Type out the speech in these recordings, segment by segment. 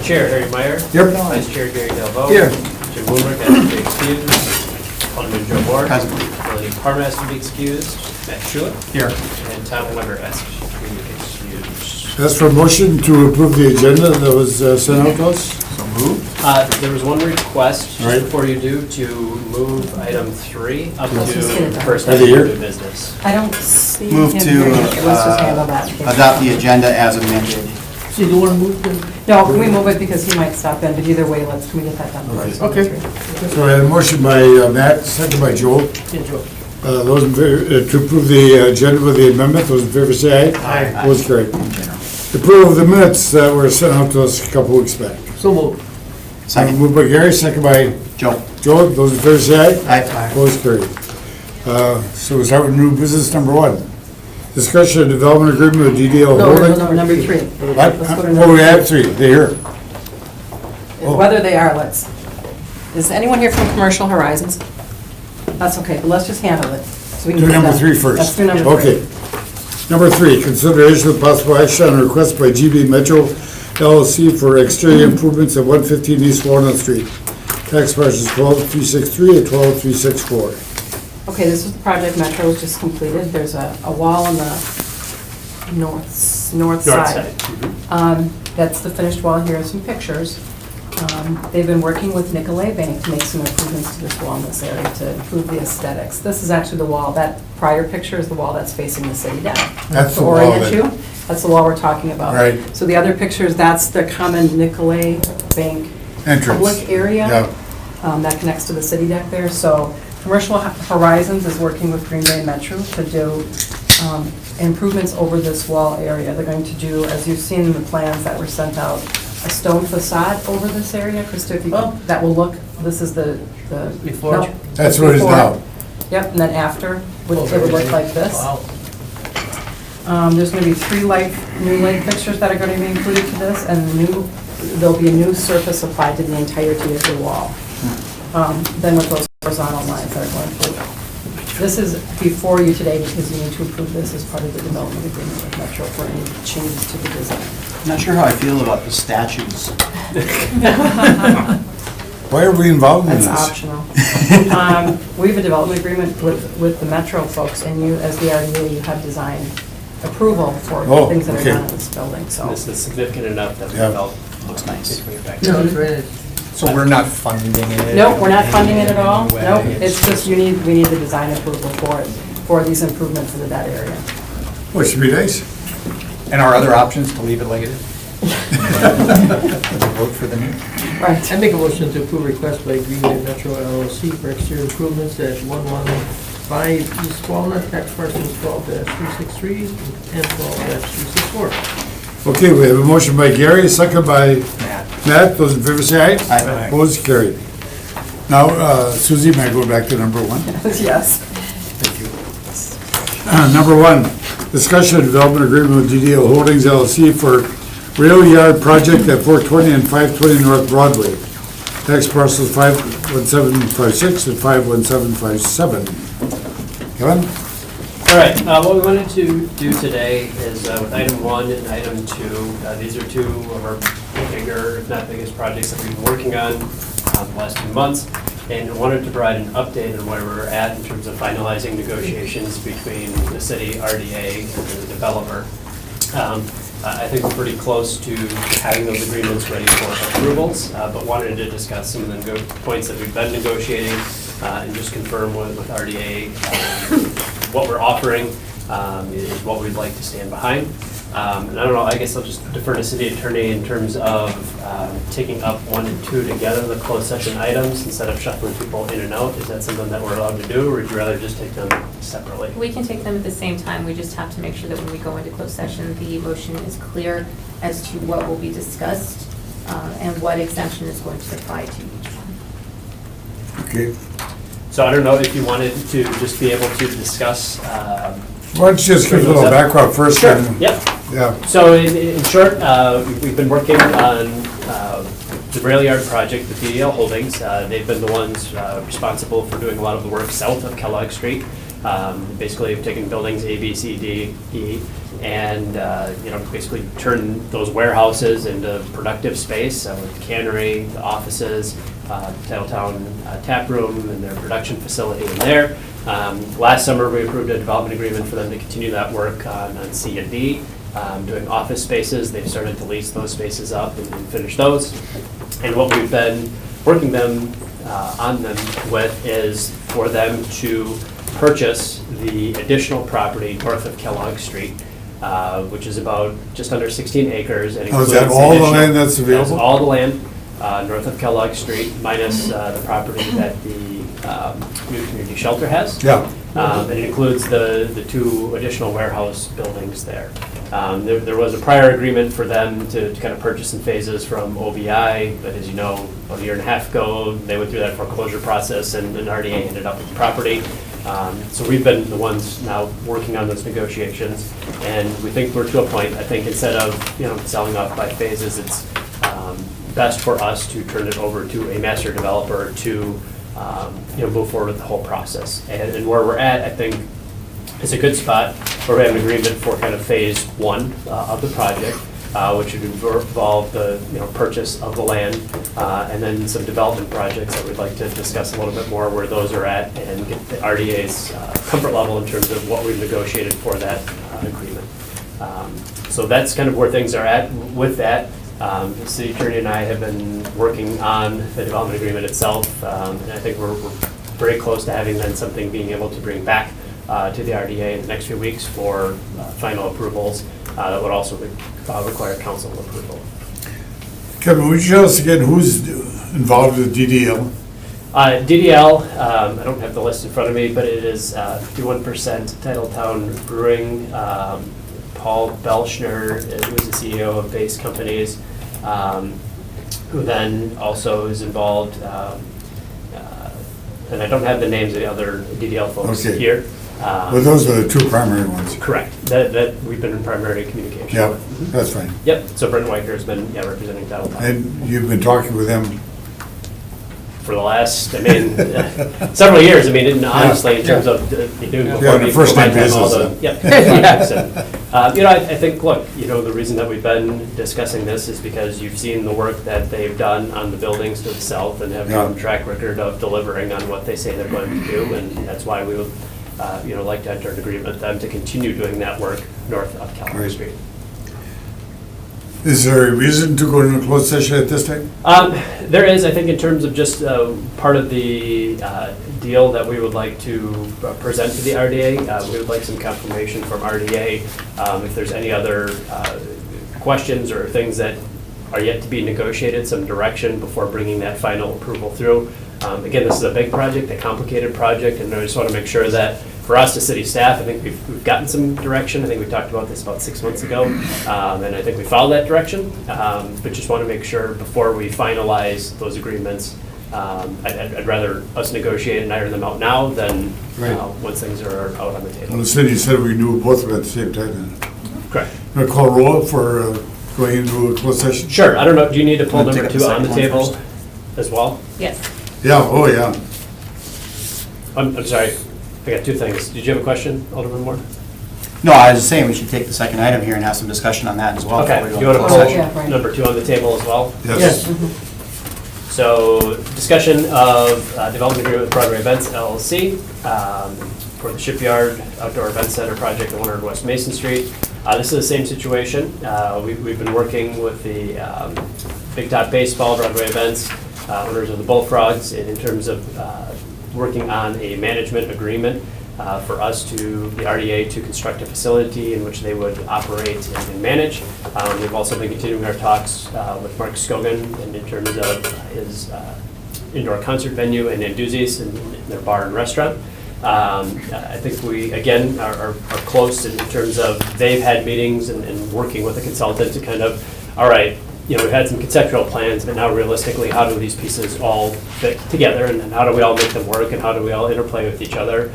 Chair Harry Meyer. Yep. Vice Chair Gary Delvaux. Here. Jim Woolmer has to be excused. Alderman Joe Moore. Melanie Parma has to be excused. Matt Schuett. Here. And Tom Weber has to be excused. That's for motion to approve the agenda that was sent out to us. So moved. There was one request, Right. just before you do, to move item 3 up Let's just get it to done. first Are they item here? of new business. I don't see him Move to here yet. Let's just handle that. adopt the agenda as amended. So you want to move them? No, can we move it because he might stop in, but either way, can we get that done first? Okay. So I had a motion by Matt, second by Joel. Enjoy. Those in favor, to approve the agenda with the amendment, those in favor say aye. Aye. Opposed, carried. Approval of the minutes that were sent out to us a couple weeks back. So moved. Second. Moved by Gary, second by Joe. Joel. Those in favor say aye. Aye. Opposed, carried. So we start with new business number 1. Discussion of development agreement with DDL No, Holdings. number 3. What? Let's go to Oh, number we have 3, they're here. Oh. Whether they are, is anyone here from Commercial Horizons? That's okay, but let's just handle it. So we can Do get number done. 3 first. Let's do number 3. Okay. Number 3, consideration of possible action on a request by GB Metro LLC for exterior improvements at 115 East Walnut Street. Tax parcels 12363 and 12364. Okay, this is the project Metro was just completed. There's a wall on the north side. That's the finished wall. Here are some pictures. They've been working with Nicolay Bank to make some improvements to this wall in this area to improve the aesthetics. This is actually the wall. That prior picture is the wall that's facing the city down. That's the To wall orient that- you, that's the wall we're talking about. Right. So the other pictures, that's the common Nicolay Bank Entrance. public area. Yeah. That connects to the city deck there. So Commercial Horizons is working with Green Bay Metro to do improvements over this wall area. They're going to do, as you've seen in the plans that were sent out, a stone facade over this area. Krista, if you Oh. could, that will look, this is the. Before? no, That's what it is before. now. Yep, and then after, it would look like this. Wow. There's going to be 3 new light fixtures that are going to be included to this, and there'll be a new surface applied to the entirety of the wall. Then with those horizontal lines that are going through. This is before you today because you need to approve this as part of the development agreement with Metro for any changes to the design. I'm not sure how I feel about the statues. Why are we involved in That's this? optional. We have a development agreement with the Metro folks, and you, as the RDA, you have design approval for Oh, things that are okay. done in this building, so. This is significant enough that we Yeah. felt Looks nice. to bring it back. No, it's very, So we're not funding it? No, we're not funding it at all. in any way? Nope, it's just we need the design approval for it, for these improvements into that area. Well, it should be nice. And our other options to leave it like it is? Vote for the new? Right. I make a motion to approve request by Green Bay Metro LLC for exterior improvements at 115 East Walnut, tax parcels 12-363 and 12-364. Okay, we have a motion by Gary, a second by Matt. Matt. Those in favor say aye. Aye. Opposed, carried. Now, Suzie, may I go back to number 1? Yes. Thank you. Number 1, discussion of development agreement with DDL Holdings LLC for rail yard project at 420 and 520 North Broadway. Tax parcels 51756 and 51757. Kevin? All right, what we wanted to do today is with item 1 and item 2, these are 2 of our bigger, if not biggest projects that we've been working on the last few months, and wanted to provide an update on where we're at in terms of finalizing negotiations between the city, RDA, and the developer. I think we're pretty close to having those agreements ready for approvals, but wanted to discuss some of the points that we've been negotiating and just confirm with RDA what we're offering is what we'd like to stand behind. And I don't know, I guess I'll just defer to city attorney in terms of taking up 1 and 2 together, the closed session items, instead of shuffling people in and out. Is that something that we're allowed to do, or would you rather just take them separately? We can take them at the same time. We just have to make sure that when we go into closed session, the motion is clear as to what will be discussed and what exemption is going to apply to each one. Okay. So I don't know if you wanted to just be able to discuss. Why don't you just give a little background first? Sure, and- yep. Yeah. So in short, we've been working on the rail yard project with DDL Holdings. They've been the ones responsible for doing a lot of the work south of Kellogg Street. Basically, have taken buildings A, B, C, D, E, and, basically turn those warehouses into productive space with the cannery, the offices, Titletown tap room, and their production facility in there. Last summer, we approved a development agreement for them to continue that work on C and D, doing office spaces. They've started to lease those spaces up and finish those. And what we've been working on them with is for them to purchase the additional property north of Kellogg Street, which is about just under 16 acres. And Oh, is that includes all the additional- land that's available? That's all the land north of Kellogg Street, minus the property that the new community shelter has. Yeah. And it includes the two additional warehouse buildings there. There was a prior agreement for them to kind of purchase in phases from OBI, but as you know, about a year and a half ago, they went through that foreclosure process and RDA ended up with the property. So we've been the ones now working on those negotiations, and we think we're to a point, I think instead of, selling off by phases, it's best for us to turn it over to a master developer to, move forward with the whole process. And where we're at, I think, is a good spot where we have an agreement for kind of phase one of the project, which would involve the, purchase of the land, and then some development projects that we'd like to discuss a little bit more where those are at and get the RDA's comfort level in terms of what we've negotiated for that agreement. So that's kind of where things are at with that. The city attorney and I have been working on the development agreement itself, and I think we're very close to having then something being able to bring back to the RDA in the next few weeks for final approvals that would also require council approval. Kevin, would you tell us again who's involved with DDL? DDL, I don't have the list in front of me, but it is 51% Titletown Brewing, Paul Belschner, who's the CEO of Base Companies, who then also is involved, and I don't have the names of the other DDL folks Okay. here. Well, those are the two primary ones. Correct, that we've been in primary communication Yeah, with. that's fine. Yep, so Brent Weicker has been representing Titletown And you've been talking with them? for the last, several years, and honestly, in terms of doing Yeah, before the we first provide name them all business, the, projects. And, I think, look, the reason that we've been discussing this is because you've seen the work that they've done on the buildings to the south and have a track record of delivering on what they say they're going to do, and that's why we would, like to enter an agreement with them to continue doing that work north of Kellogg Right. Street. Is there a reason to go into a closed session at this time? There is, I think, in terms of just part of the deal that we would like to present to the RDA. We would like some confirmation from RDA if there's any other questions or things that are yet to be negotiated, some direction before bringing that final approval through. Again, this is a big project, a complicated project, and I just want to make sure that for us, the city staff, I think we've gotten some direction. I think we talked about this about 6 months ago, and I think we followed that direction. But just want to make sure before we finalize those agreements, I'd rather us negotiate and iron them out now than once things are out on the Well, table. the city said we knew both of them at the same time then. Correct. Want to call roll for going into a closed session? Sure. I don't know. Do you need to pull Wanna take number up the 2 on the second one table as well? Yes. Yeah, oh, yeah. I'm sorry. I got 2 things. Did you have a question, Alderman Moore? No, I was just saying we should take the second item here and have some discussion on that as well. Okay. before we Do go you want to into pull closed session. Yeah, right. number 2 on the table as well? Yes. So, discussion of development agreement with Broadway Events LLC for the Shipyard Outdoor Event Center project at 100 West Mason Street. This is the same situation. We've been working with the Big Top Baseball, Broadway Events, owners of the Bullfrogs, in terms of working on a management agreement for us to, the RDA, to construct a facility in which they would operate and manage. We've also been continuing our talks with Mark Scogan in terms of his indoor concert venue and Nanduzzi's and their bar and restaurant. I think we, again, are close in terms of they've had meetings and working with a consultant to kind of, all right, we've had some conceptual plans, but now realistically, how do these pieces all fit together, and then how do we all make them work, and how do we all interplay with each other?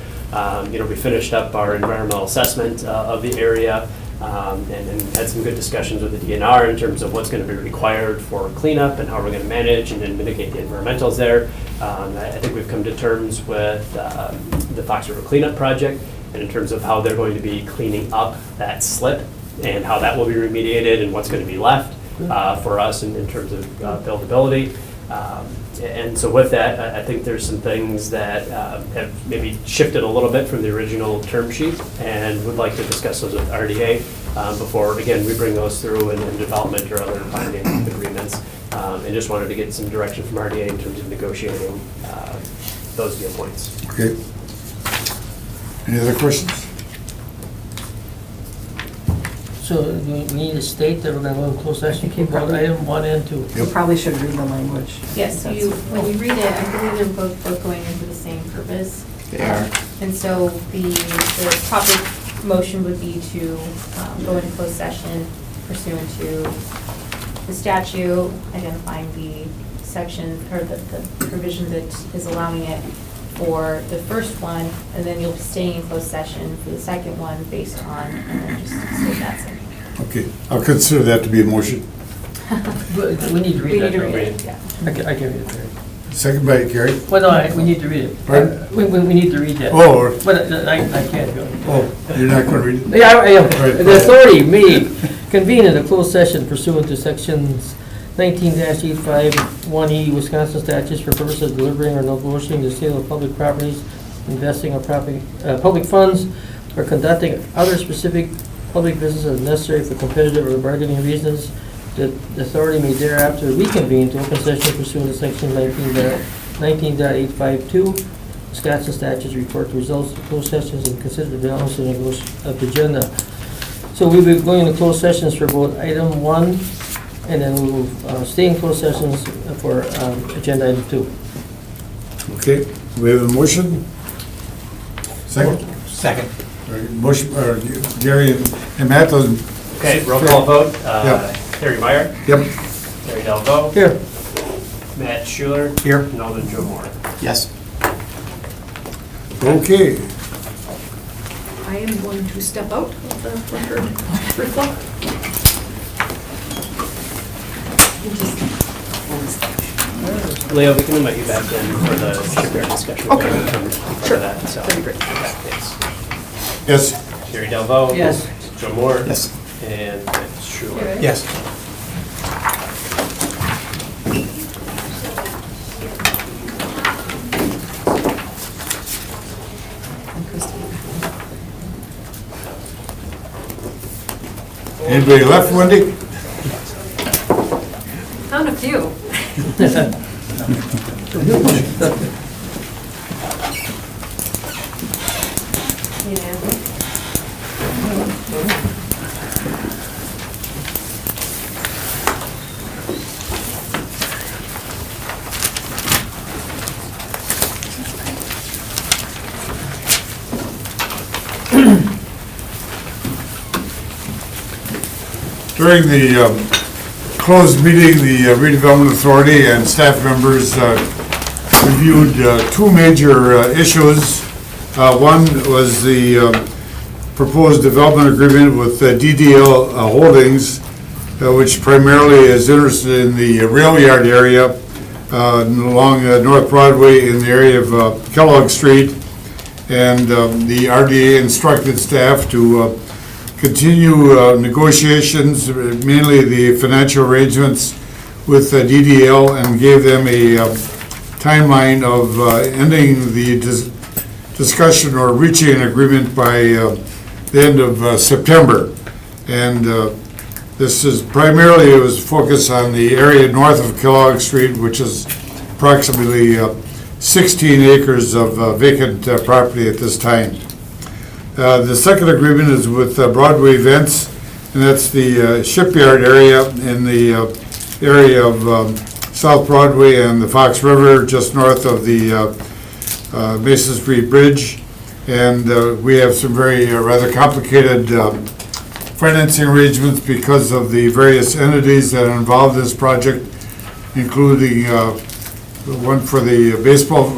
We finished up our environmental assessment of the area, and had some good discussions with the DNR in terms of what's going to be required for cleanup and how we're going to manage and then mitigate the environmentals there. I think we've come to terms with the Fox River Cleanup Project, and in terms of how they're going to be cleaning up that slip and how that will be remediated and what's going to be left for us in terms of buildability. And so with that, I think there's some things that have maybe shifted a little bit from the original term sheet, and would like to discuss those with RDA before, again, we bring those through in development or other binding agreements. And just wanted to get some direction from RDA in terms of negotiating those deal points. Okay. Any other questions? So we need to state that we're going to go in closed session, keep on item 1 and 2. You probably should read the language. Yes, so when you read it, I believe they're both going in for the same purpose. They are. And so the proper motion would be to go into closed session pursuant to the statute, identifying the section, or the provision that is allowing it for the first one, and then you'll stay in closed session for the second one based on, and then just say that's it. Okay, I'll consider that to be a motion. But we need to We read need to that. read it, yeah. I can read it. Barry. Second by Gary. Well, no, we need to read it. Pardon? We need to read that. Oh, But I can't do it. you're not going to read it? Yeah, I am. Right. The authority may convene in a closed session pursuant to sections 19-851E Wisconsin statutes for purposes of deliberating or negotiating the sale of public properties, investing of public funds, or conducting other specific public business as necessary for competitive or bargaining reasons. The authority may thereafter reconvene to open session pursuant to section 19.852 Wisconsin statutes, report the results of closed sessions and consider the balance of the agenda. So we'll be going into closed sessions for both item 1, and then we will stay in closed sessions for agenda item 2. Okay, we have a motion? Second? Second. All right, motion, Gary and Matt, those, Okay, roll call vote. Yep. Harry Meyer, yep. Harry Delvaux, Here. Matt Schuler, Here. and Alden Joe Moore. Yes. Okay. I am going to step out of the record reflect. Leo, we can invite you back in for the shipyard discussion. Okay. Sure. That, so. That'd be great. Thanks. Yes. Harry Delvaux. Yes. Joe Moore. Yes. And Matt Schuler. Yes. Anybody left, Wendy? Found a few. During the closed meeting, the Redevelopment Authority and staff members reviewed two major issues. One was the proposed development agreement with DDL Holdings, which primarily is interested in the rail yard area along North Broadway in the area of Kellogg Street. And the RDA instructed staff to continue negotiations, mainly the financial arrangements with DDL, and gave them a timeline of ending the discussion or reaching an agreement by the end of September. And this is primarily, it was focused on the area north of Kellogg Street, which is approximately 16 acres of vacant property at this time. The second agreement is with Broadway Events, and that's the shipyard area in the area of South Broadway and the Fox River, just north of the Mason Street Bridge. And we have some very rather complicated financing arrangements because of the various entities that are involved in this project, including one for the baseball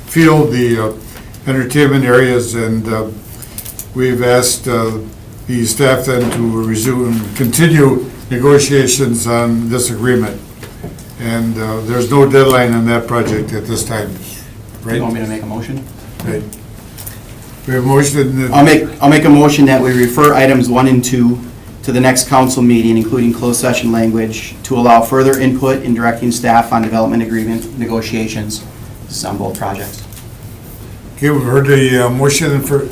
field, the entertainment areas, and we've asked the staff then to continue negotiations on this agreement. And there's no deadline on that project at this time. You want me to make a motion? Right. We have a motion. I'll make a motion that we refer items 1 and 2 to the next council meeting, including closed session language, to allow further input in directing staff on development agreement negotiations. This is on both projects. Okay, we've heard the motion from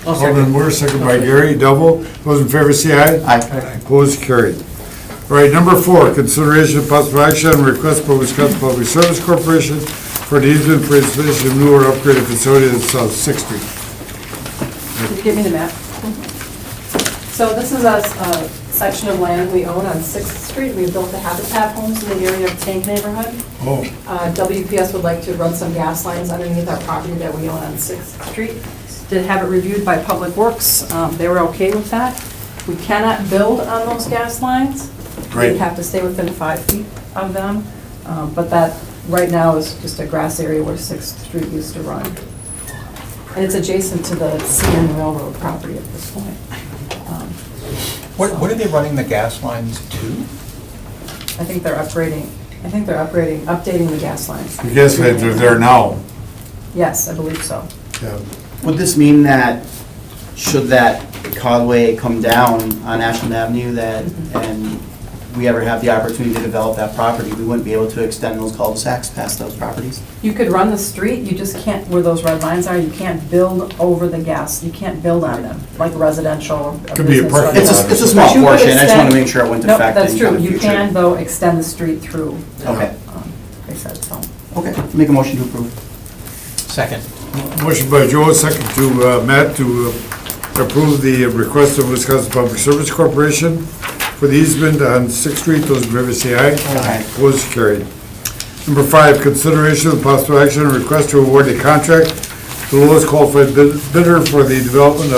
Alderman Moore, second by Gary, double. Those in favor say aye. Aye. Opposed, carried. All right, number 4, consideration of possible action on request by Wisconsin Public Service Corporation for the easement for installation of new or upgraded facility at South Sixth Street. Could you give me the map? So this is a section of land we own on 6th Street. We built the Habitat homes in the area of Tank neighborhood. Oh, WPS would like to run some gas lines underneath our property that we own on 6th Street. Did have it reviewed by Public Works. They were okay with that. We cannot build on those gas lines. Right. We have to stay within 5 feet of them. But that, right now, is just a grass area where 6th Street used to run. And it's adjacent to the CN Railroad property at this point. What are they running the gas lines to? I think they're updating the gas lines. I guess they're there now. Yes, I believe so. Yeah. Would this mean that, should that causeway come down on Ashland Avenue, that, and we ever have the opportunity to develop that property, we wouldn't be able to extend those cul-de-sacs past those properties? You could run the street, you just can't, where those red lines are, you can't build over the gas, you can't build on them, like residential. Could be a business parking residential. lot. It's a small But you could portion, I just want to extend- make sure it wouldn't Nope, affect that's any true, kind of you future. can though extend the street through. Okay, They said so. okay, make a motion to approve. Second. Motion by Joe, second to Matt to approve the request of Wisconsin Public Service Corporation for the easement on 6th Street. Those in favor say aye. Aye. Opposed, carried. Number 5, consideration of possible action on request to award a contract to the lowest qualified bidder for the redevelopment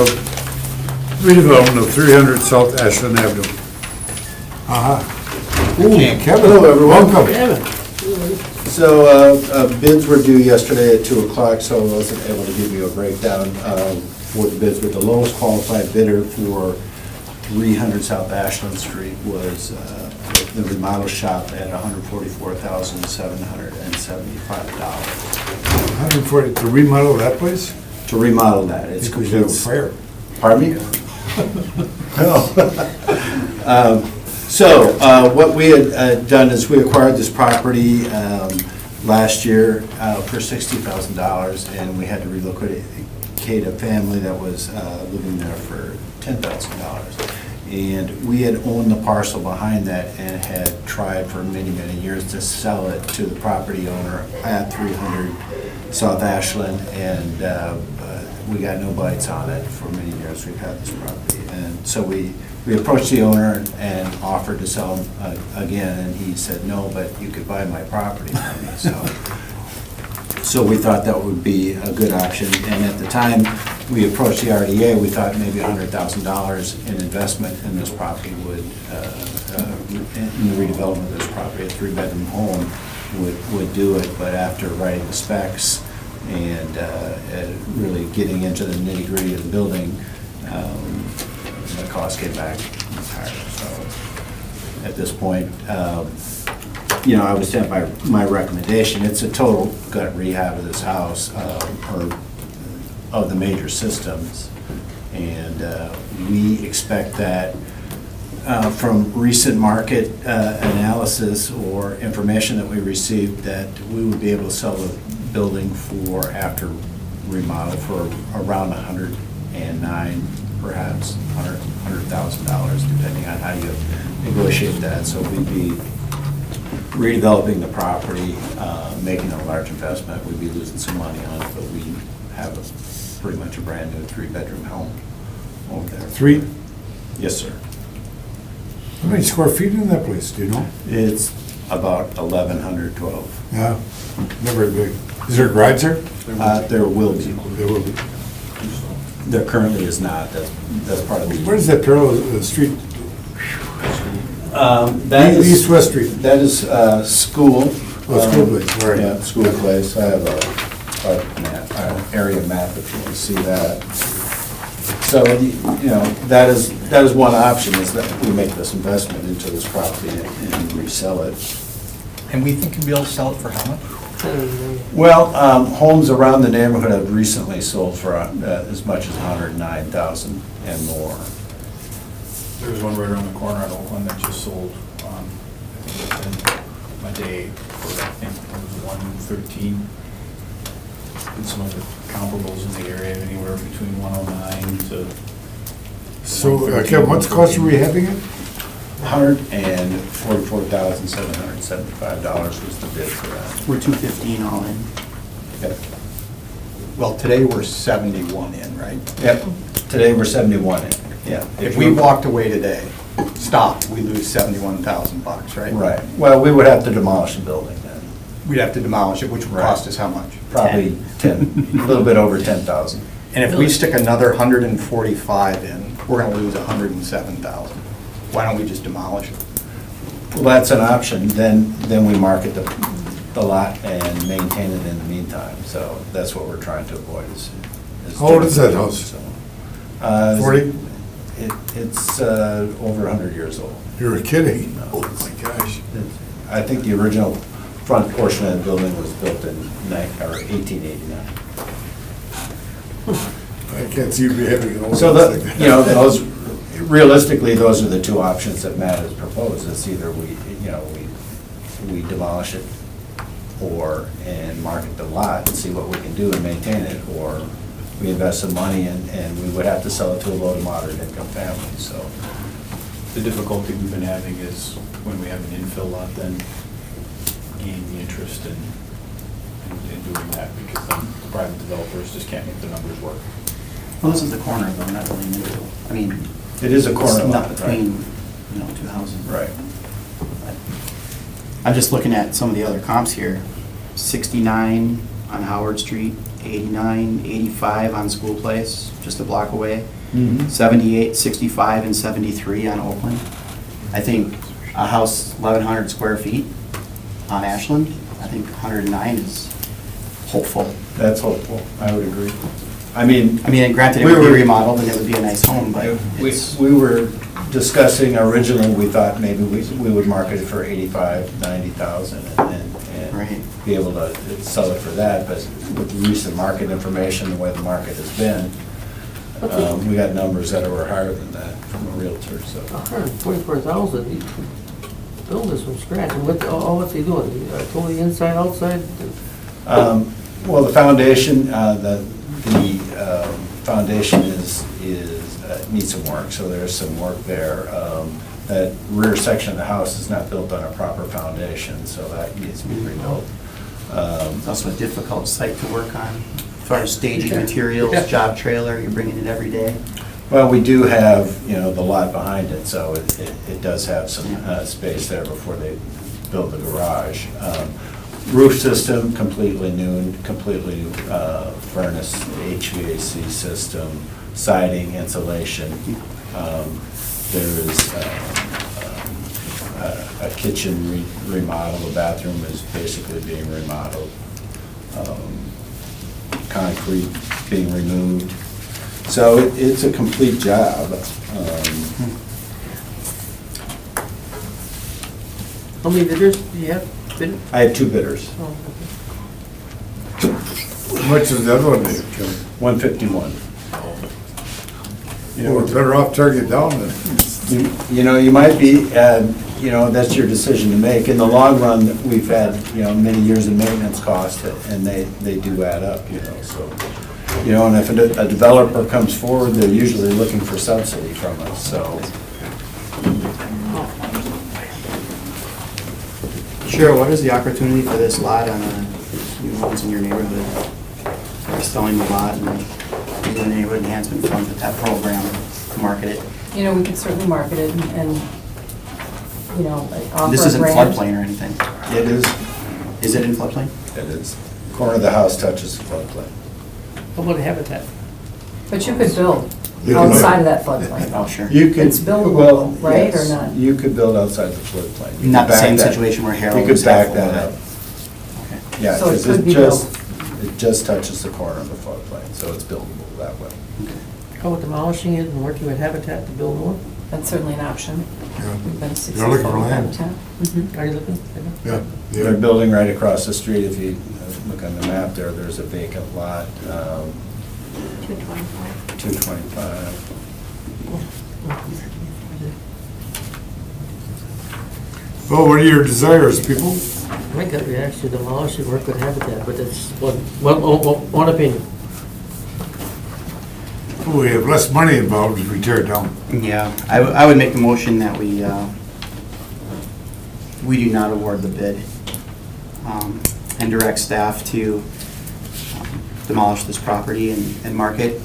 of 300 South Ashland Avenue. Ooh, Kevin. Hello, everyone. Welcome. So bids were due yesterday at 2 o'clock, so I wasn't able to give you a breakdown for the bids, but the lowest qualified bidder for 300 South Ashland Street was the remodel shop at $144,775. 140 to remodel that place? To remodel that, it's Because you have a complete. fire. Pardon me? So, what we had done is we acquired this property last year for $60,000, and we had to relocate a family that was living there for $10,000. And we had owned the parcel behind that and had tried for many, many years to sell it to the property owner at 300 South Ashland, and we got no bites on it for many years. We've had this property. And so we approached the owner and offered to sell him again, and he said, no, but you could buy my property from me. So we thought that would be a good option. And at the time we approached the RDA, we thought maybe $100,000 in investment in this property would, in the redevelopment of this property, a 3-bedroom home would do it. But after writing the specs and really getting into the nitty-gritty of the building, the cost came back much higher. So at this point, I would stand by my recommendation. It's a total gut rehab of this house, or of the major systems. And we expect that from recent market analysis or information that we received, that we would be able to sell the building for, after remodel, for around $109,000, perhaps $100,000, depending on how you negotiate that. So we'd be redeveloping the property, making a large investment. We'd be losing some money on it, but we have pretty much a brand-new 3-bedroom home over there. 3? Yes, sir. How many square feet in that place, do you know? It's about 1,112. Yeah, never big. Is there a garage there? There will be. There will be. There currently is not. That's part of the. Where is that parallel street? That is. East-West Street. That is school. Oh, school place, all right. Yeah, school place. I have a map, area map if you want to see that. So, that is one option, is that we make this investment into this property and resell it. And we think we'll be able to sell it for how much? Well, homes around the neighborhood have recently sold for as much as 109,000 and more. There's one right around the corner on Oakland that just sold, I think within a day for, I think it was 113. And some of the comparables in the area, anywhere between 109 to. So, 113, Kevin, what's the cost of rehabbing it? $144,775 was the bid for that. We're 215 all in. Yep. Well, today we're 71 in, right? Yep, today we're 71 in, yeah. If we walked away today, stopped, we lose 71,000 bucks, right? Right, well, we would have to demolish the building then, We'd have to demolish it, which would Right. cost us how much? probably 10, a little bit over 10,000. And if we stick another 145 in, we're gonna lose 107,000. Why don't we just demolish it? Well, that's an option, then we market the lot and maintain it in the meantime, so that's what we're trying to avoid is. How old is that house? 40? It's over 100 years old. You're kidding? Oh, my gosh. I think the original front portion of the building was built in 1889. I can't see you having an old So house like that. those, realistically, those are the two options that Matt has proposed. It's either we demolish it and market the lot and see what we can do and maintain it, or we invest some money and we would have to sell it to a low to moderate income family, so. The difficulty we've been having is when we have an infill lot, then gaining the interest in doing that, because then the private developers just can't make the numbers work. Well, this is the corner though, not really middle. I mean, It is a corner it's lot, not right? between, two houses. Right. I'm just looking at some of the other comps here. 69 on Howard Street, 89, 85 on School Place, just a block away. 78, 65, and 73 on Oakland. I think a house 1,100 square feet on Ashland, I think 109 is hopeful. That's hopeful, I would agree. I mean, And granted, it We would be were- remodeled and it would be a nice home, but it's, we were discussing originally, we thought maybe we would market it for 85, 90,000 and Right. be able to sell it for that, but with the recent market information, the way the market has been, we got numbers that were higher than that from a realtor, so. 144,000, you could build this from scratch, and what's they doing? Totally inside, outside? Well, the foundation, foundation needs some work, so there's some work there. That rear section of the house is not built on a proper foundation, so that needs to be rebuilt. it's also a difficult site to work on. As far as staging materials, job trailer, you're bringing it every day. Well, we do have, the lot behind it, so it does have some space there before they build the garage. Roof system, completely new furnace, HVAC system, siding, insulation. There is a kitchen remodel, the bathroom is basically being remodeled. Concrete being removed. So it's a complete job. How many bidders do you have? Bid? I have two bidders, Oh, How much is the other one, Dave, Kevin? 151. We're better off tearing it down then. You might be, that's your decision to make. In the long run, we've had, many years of maintenance costs, and they do add up, so. And if a developer comes forward, they're usually looking for subsidy from us, so. Cheryl, what is the opportunity for this lot on new homes in your neighborhood? Selling the lot and using the neighborhood enhancement fund with that program to market it? We could certainly market it and offer This a isn't grant. floodplain or anything. It is, Is it in floodplain? it is. Corner of the house touches the floodplain. How about habitat? But you could build Yeah. outside of that floodplain. Oh, sure. You could. It's buildable, well, right, or yes, not? You could build outside the floodplain. You Not could the same back that- situation where Harold You could was back half full, that right? up. Okay. Yeah, So it because could be it just touches the corner of the floodplain, so it's buildable that way. How about demolishing it and working with habitat to build more? That's certainly an option. We've been You're looking for 64, land? 10. Mhm. Are you looking? Yeah. They're building right across the street. If you look on the map there, there's a vacant lot, 225. 225. Well, what are your desires, people? My gut reaction to demolish and work with Habitat, but that's one opinion. We have less money involved if we tear it down. Yeah, I would make the motion that we do not award the bid and direct staff to demolish this property and mark it.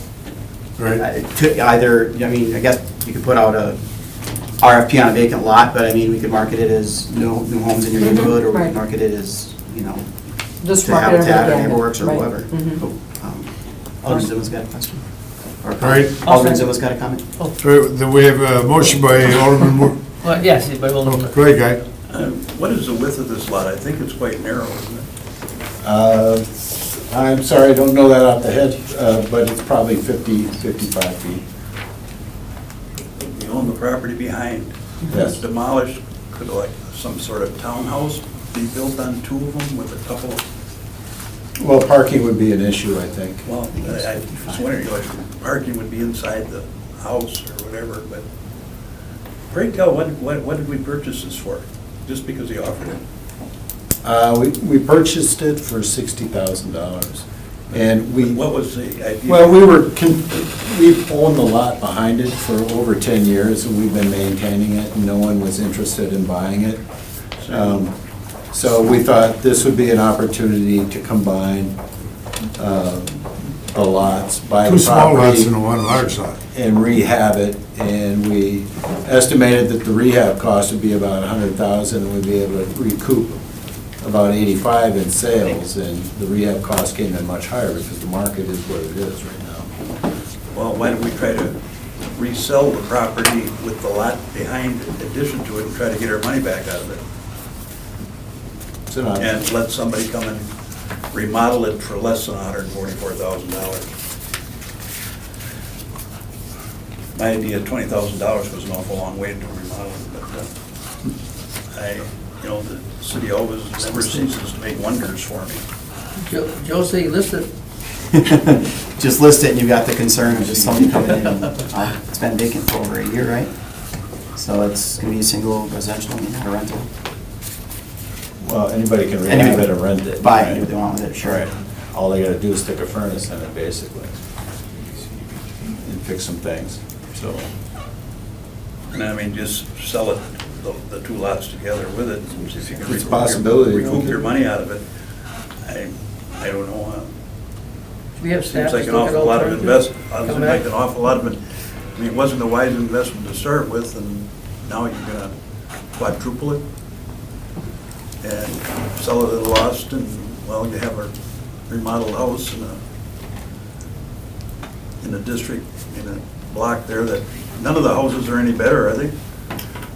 Right? To either, I mean, I guess you could put out a RFP on a vacant lot, but I mean, we could market it as new homes in your neighborhood, or we Right. could market it as, Just to market it Habitat or again. NeighborWorks or Right. whoever. Mhm. Alderman Zimmer's got a question. Or Right. Alderman Zimmer's got a comment. So then we have a motion by Alderman Moore. Well, yes, but we'll. Go ahead, guy. What is the width of this lot? I think it's quite narrow, isn't it? I'm sorry, I don't know that off the head, but it's probably 55 feet. You own the property behind. Yes. It's demolished, could like some sort of townhouse be built on two of them with a couple, Well, parking would be an issue, I think. well, I was wondering, like, parking would be inside the house or whatever, but pray tell, what did we purchase this for? Just because he offered it? We purchased it for $60,000, and What was the idea? well, we've owned the lot behind it for over 10 years, and we've been maintaining it, and no one was interested in buying it. So we thought this would be an opportunity to combine the lots, buy Two the small lots property, and one large lot. and rehab it, and we estimated that the rehab cost would be about $100,000, and we'd be able to recoup about 85 in sales, and the rehab cost came in much higher because the market is what it is right now. Well, why don't we try to resell the property with the lot behind in addition to it and try to get our money back out of it? It's an option. And let somebody come and remodel it for less than $144,000. My idea, $20,000 was an awful long way to remodel it, but the city always never ceases to make wonders for me. Joe say list it. Just list it and you've got the concern of just somebody coming in and, it's been vacant for over a year, right? So it's gonna be a single residential, not a rental. Well, anybody can rehab it or rent it. Buy it, right? do what they want with it, sure. Right. All they gotta do is stick a furnace in it, basically, and fix some things, so. And I mean, just sell it, the two lots together with it, and see if you can It's a possibility. recoup your money out of it. I don't know. We have staff. Seems like an to look at awful lot of alternatives. investment, Come like back. an awful lot of it. I mean, it wasn't a wise investment to start with, and now you're gonna quadruple it and sell it at a loss, and, well, you have a remodeled house in a district, in a block there that, none of the houses are any better, are they?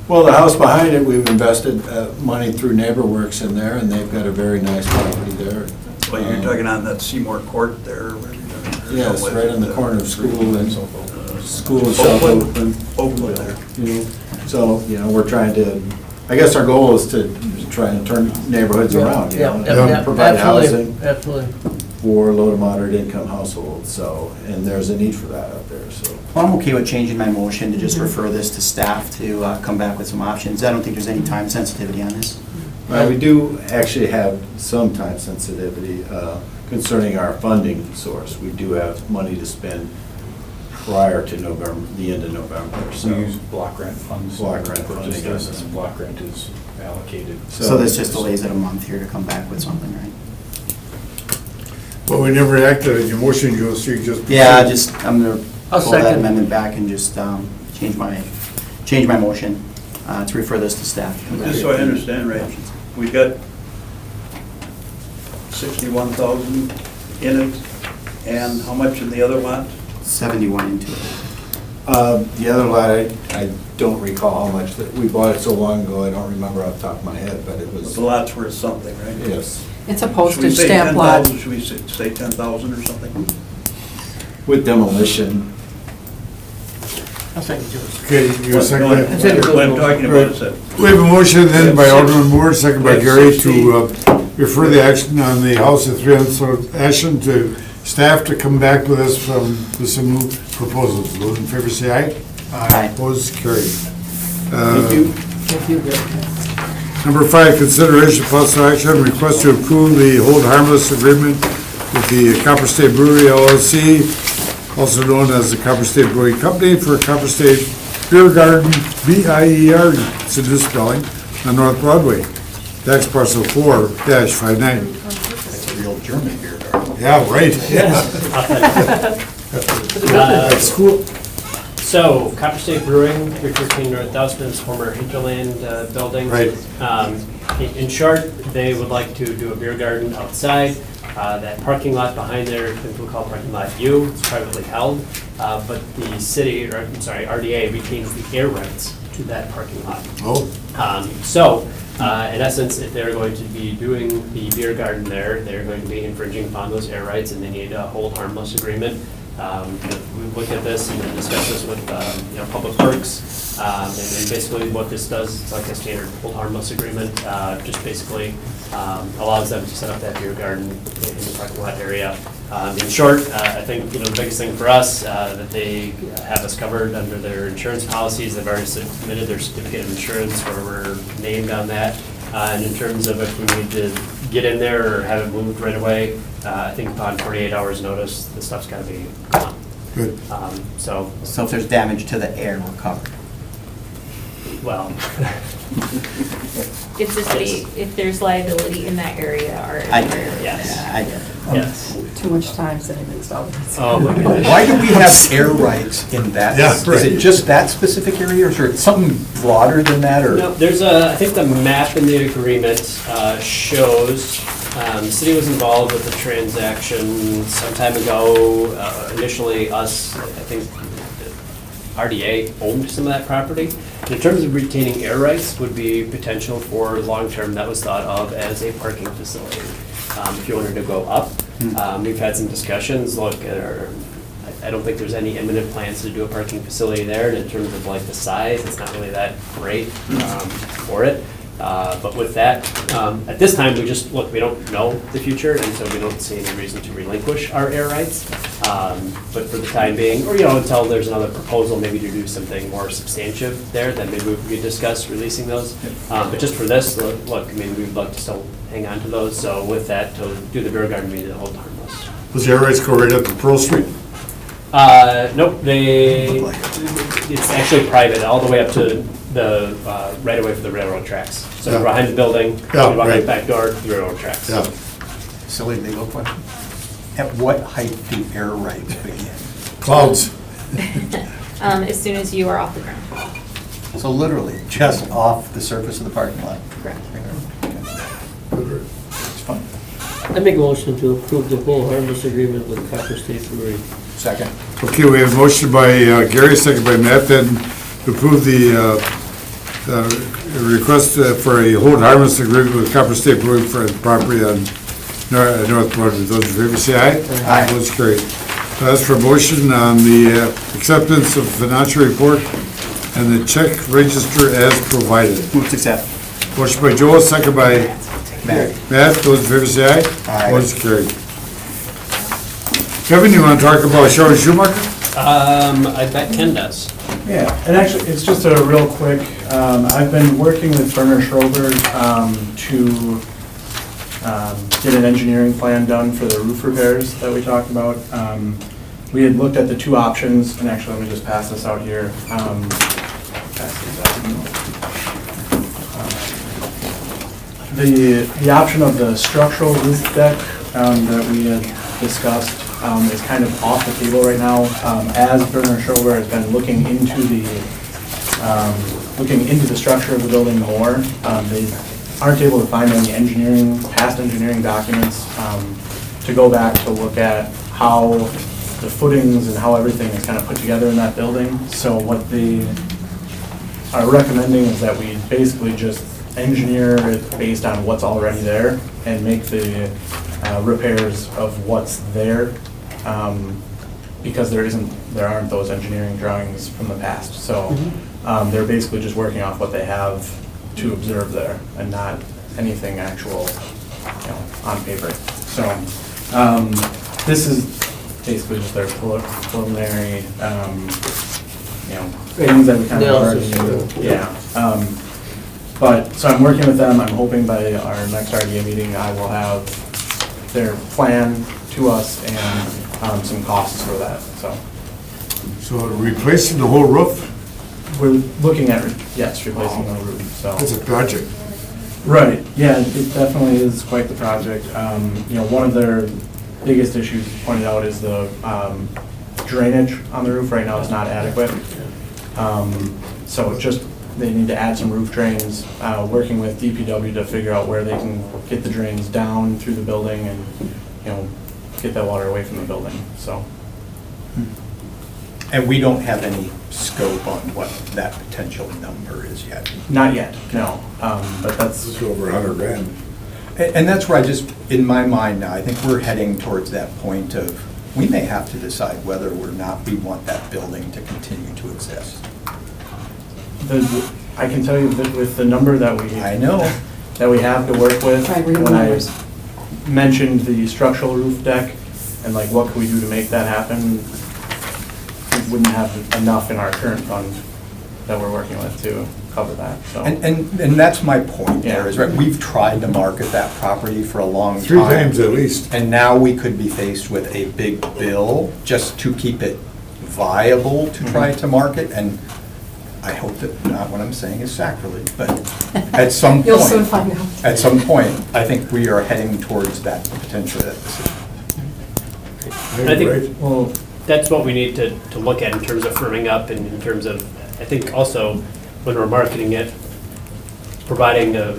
Well, the house behind it, we've invested money through NeighborWorks in there, and they've got a very nice property there. Well, you're talking on that Seymour Court there. Yes, right on the corner of school and school and South Oakland. Oakland. Oakland there. You know, so, we're trying to, I guess our goal is to try and turn neighborhoods around, Yeah, and yeah, provide absolutely, housing absolutely. for low to moderate income households, so, and there's a need for that out there, so. Well, I'm okay with changing my motion to just refer this to staff to come back with some options. I don't think there's any time sensitivity on this. We do actually have some time sensitivity concerning our funding source. We do have money to spend prior to November, the end of November, so. We use block grant funds. Block grant for funding, this, yes. and block grant is allocated. So this just delays it a month here to come back with something, right? But we never acted on your motion, Joe, so you just. Yeah, I'm gonna I'll pull that second. amendment back and just change my motion to refer this to staff. Just so I understand, right, we got 61,000 in it, and how much in the other lot? 71 into it. The other lot, I don't recall how much, we bought it so long ago, I don't remember off the top of my head, but it was, The lot's worth something, right? yes. It's a Should we postage say stamp lot. 10,000? Should we say 10,000 or something? With demolition, I'll second yours. Okay, you second What that? I'm talking about is that We have a motion then by Alderman Moore, second by Gary, to refer the action on the house at 300 South Ashland to staff to come back with us with some new proposals. Those in favor say aye. Aye. Opposed, carried. Thank you, Gary. Number 5, consideration of possible action, request to approve the hold harmless agreement with the Copper State Brewery LLC, also known as the Copper State Brewing Company, for Copper State Beer Garden, B-I-E-R, it's a new spelling, on North Broadway. Tax parcel 4-59. That's a real German beer garden. Yeah, right. That's cool. So, Copper State Brewing, 313 North Dousman's former hinterland building. Right. In short, they would like to do a beer garden outside. That parking lot behind there, I think we'll call parking lot U, it's privately held, but the city, or I'm sorry, RDA retains the air rights to that parking lot. Oh, In essence, if they're going to be doing the beer garden there, they're going to be infringing upon those air rights, and they need a hold harmless agreement. We looked at this and then discussed this with Public Works, and basically what this does, it's like a standard hold harmless agreement, just basically allows them to set up that beer garden in the parking lot area. In short, I think the biggest thing for us, that they have us covered under their insurance policies. They've already submitted their certificate of insurance where we're named on that. And in terms of if we need to get in there or have it moved right away, I think upon 48 hours notice, the stuff's got to be gone. good. So, So if there's damage to the air, we're covered. well, If the city, if there's liability in that area, or. yes, Yeah, I get it. yes. Too much time sitting in this office. Oh, my goodness. Why do we have air rights in that? Yeah, Is right. it just that specific area, or is there something broader than that, or? No, there's I think the map in the agreement shows, the city was involved with the transaction some time ago. Initially, I think RDA owned some of that property. In terms of retaining air rights would be potential for long-term, that was thought of as a parking facility. If you wanted to go up, we've had some discussions, look, I don't think there's any imminent plans to do a parking facility there, and in terms of like the size, it's not really that great for it. But with that, at this time, we don't know the future, and so we don't see any reason to relinquish our air rights. But for the time being, or until there's another proposal, maybe to do something more substantive there, then maybe we could discuss releasing those. But just for this, look, I mean, we'd love to still hang on to those. So with that, to do the beer garden, we need to hold harmless. Does the air rights go right up to Pearl Street? Nope, it's actually private, all the way up to the right away for the railroad tracks. So Yeah. behind the building, Yeah, you walk out right. the back door, the railroad tracks. Yeah. Silly legal question. At what height do air rights begin? Clouds. As soon as you are off the ground. So literally, just off the surface of the parking lot? Correct. It's fun. I make a motion to approve the whole harmless agreement with Copper State Brewery. Second. Okay, we have a motion by Gary, second by Matt, then to approve the request for a hold harmless agreement with Copper State Brewing for the property on North Broadway. Those in favor say aye. Aye. Those carried. That's for motion on the acceptance of financial report and the check register as provided. Move to accept. Motion by Joel, second by Matt. Matt. Those in favor say aye. Aye. Those carried. Kevin, you want to talk about Sharon Schumacher? I bet Ken does. Yeah, and actually, it's just a real quick, I've been working with Werner Schrober to get an engineering plan done for the roof repairs that we talked about. We had looked at the two options, and actually, let me just pass this out here. Pass these out. The option of the structural roof deck that we had discussed is kind of off the table right now, as Werner Schrober has been looking into the structure of the building more. They aren't able to find any past engineering documents to go back to look at how the footings and how everything is kind of put together in that building. So what they are recommending is that we basically just engineer it based on what's already there and make the repairs of what's there. because there aren't those engineering drawings from the past. So they're basically just working off what they have to observe there and not anything actual, on paper. So this is basically just their preliminary, things that we kind of already Analysis. knew. Yeah. But, so I'm working with them. I'm hoping by our next RDA meeting, I will have their plan to us and some costs for that, so. So replacing the whole roof, We're looking at, yes, replacing the roof, so. that's a project. Right, yeah, it definitely is quite the project. One of their biggest issues pointed out is the drainage on the roof right now is not adequate. So just, they need to add some roof drains, working with DPW to figure out where they can get the drains down through the building and, get that water away from the building, so. And we don't have any scope on what that potential number is yet. Not yet, no, but that's. It's over $100,000. And that's where I just, in my mind now, I think we're heading towards that point of, we may have to decide whether or not we want that building to continue to exist. I can tell you that with the number that we. I know. That we have to work with. Right, read the when I numbers. mentioned the structural roof deck and like what can we do to make that happen, we wouldn't have enough in our current fund that we're working with to cover that, so. And that's my point there, is Yeah. right, we've tried to market that property for a long time. 3 times at least. And now we could be faced with a big bill just to keep it viable to try to market. And I hope that not what I'm saying is sacrilege, but at some point. You'll soon find out. At some point, I think we are heading towards that potential decision. I think- Right. Well, That's what we need to look at in terms of firming up and in terms of, I think also when we're marketing it, providing a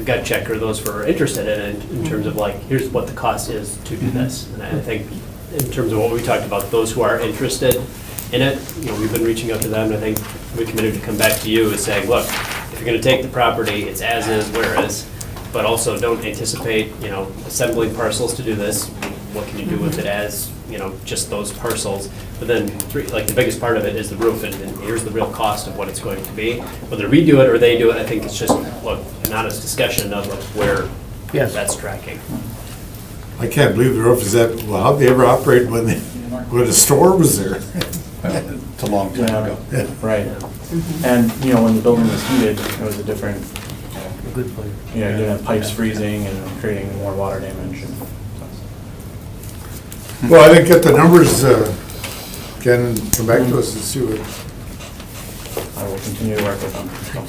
gut check or those who are interested in it in terms of like, here's what the cost is to do this. And I think in terms of what we talked about, those who are interested in it, we've been reaching out to them, and I think we committed to come back to you and saying, look, if you're gonna take the property, it's as is, where is, but also don't anticipate, assembling parcels to do this. What can you do with it as, just those parcels? But then, the biggest part of it is the roof, and here's the real cost of what it's going to be. Whether we do it or they do it, I think it's just, an honest discussion of where Yes. that's tracking. I can't believe the roof is that, well, how'd they ever operate when the store was there? It's a long time ago. right. And, when the building was heated, it was a different, Good point. you didn't have pipes freezing and creating more water damage. And Well, I didn't get the numbers, Ken, come back to us and see what. I will continue to work with them, so.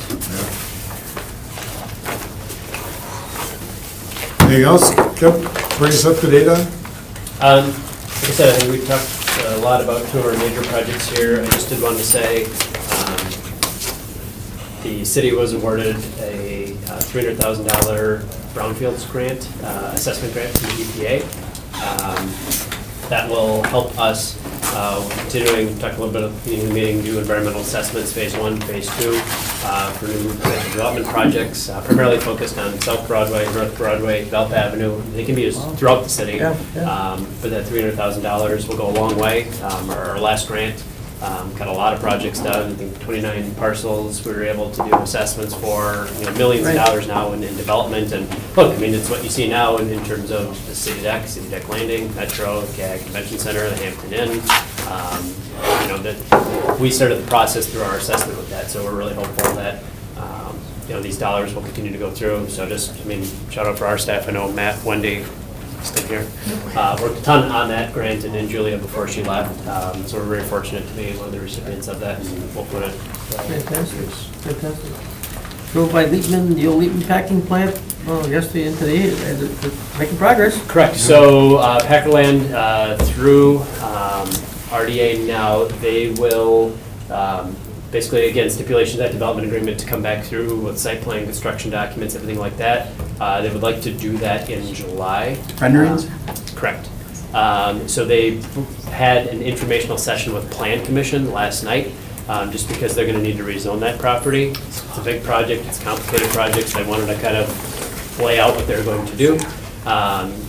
Anything else, Ken, bring us up to date on? Like I said, I think we talked a lot about two of our major projects here. I just did want to say, the city was awarded a $300,000 brownfields grant, assessment grant from the EPA. That will help us continuing, talk a little bit at the beginning of the meeting, do environmental assessments, phase 1, phase 2, for new development projects, primarily focused on South Broadway, North Broadway, Belt Avenue. They can be used throughout the city. Yeah, yeah. But that $300,000 will go a long way. Our last grant got a lot of projects done. I think 29 parcels we were able to do assessments for, millions of Right. dollars now in development. And look, I mean, it's what you see now in terms of the City Deck Landing, Metro, CAG Convention Center, the Hampton Inn. That we started the process through our assessment with that, so we're really hopeful that, these dollars will continue to go through. So just, shout out for our staff. I know Matt, Wendy, still here, worked a ton on that grant, and then Julia before she left. So we're very fortunate to be one of the recipients of that, and we'll put it. Fantastic, fantastic. So by Leapman, the old Leapman packing plant, yesterday and today, it's making progress. Correct. So Packerland, through RDA now, they will, basically, again, stipulations that development agreement to come back through with site plan, construction documents, everything like that. They would like to do that in July. Renderings? Correct. So they had an informational session with Plan Commission last night, just because they're gonna need to rezone that property. It's a big project, it's a complicated project, so they wanted to kind of lay out what they're going to do.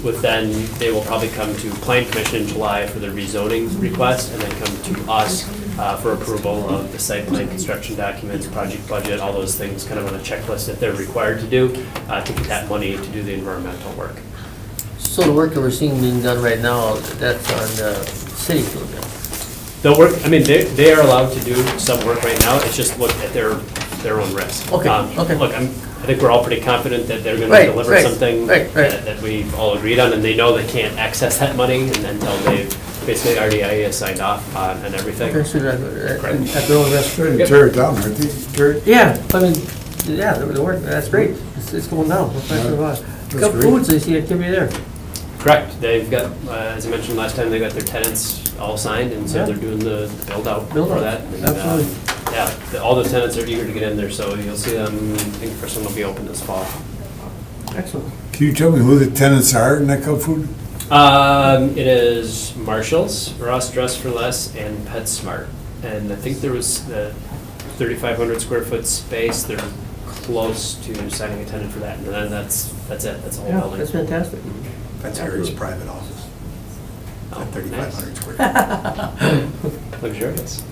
With then, they will probably come to Plan Commission in July for the rezoning request, and then come to us for approval of the site plan, construction documents, project budget, all those things kind of on a checklist that they're required to do to get that money to do the environmental work. So the work that we're seeing being done right now, that's on the city field then? They'll work, I mean, they are allowed to do some work right now, it's just look at their own risk. Okay, okay. Look, I think we're all pretty confident that they're gonna Right, deliver right, something right. that we've all agreed on, and they know they can't access that money until they've basically RDIA signed off on and everything. Okay, so at their own risk. Trying to tear it down, aren't they? Yeah, I mean, yeah, the work, that's great. It's going down. No question about it. That's Couple great. foods, they see activity there. Correct, they've got, as I mentioned last time, they got their tenants all signed, and so Yeah. they're doing the build-out Build for out, that. And, absolutely. Yeah, all the tenants are eager to get in there, so you'll see them, I think the first one will be open this fall. Excellent. Can you tell me who the tenants are in that Cub Food? It is Marshall's, Ross Dress for Less, and PetSmart. And I think there was the 3,500 square foot space, they're close to signing a tenant for that, and then that's it, that's the whole Yeah, building. that's fantastic. That's Harry's private office, Oh, at 3,500 nice. square feet. Luxurious.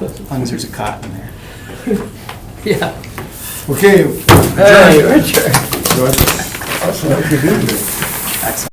As long as there's a cot in there. Yeah. Okay. Hey, Richard. Good. Excellent.